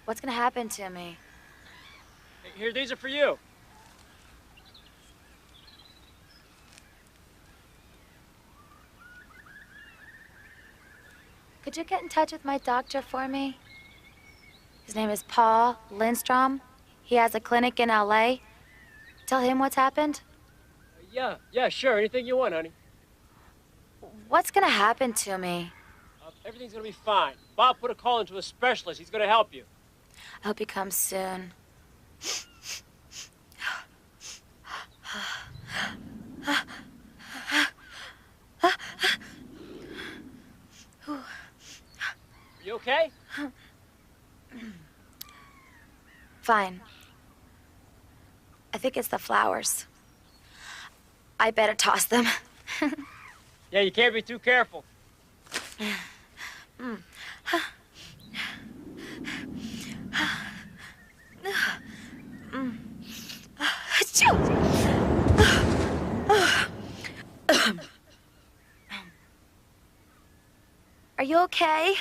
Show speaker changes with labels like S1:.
S1: What's gonna happen to me?
S2: Here, these are for you.
S1: Could you get in touch with my doctor for me? His name is Paul Lindstrom. He has a clinic in LA. Tell him what's happened.
S2: Yeah, sure. Anything you want, honey.
S1: What's gonna happen to me?
S2: Everything's gonna be fine. Bob put a call into a specialist. He's gonna help you.
S1: I hope he comes soon.
S2: Are you okay?
S1: Fine. I think it's the flowers. I better toss them.
S2: Yeah, you can't be too careful.
S1: Are you okay?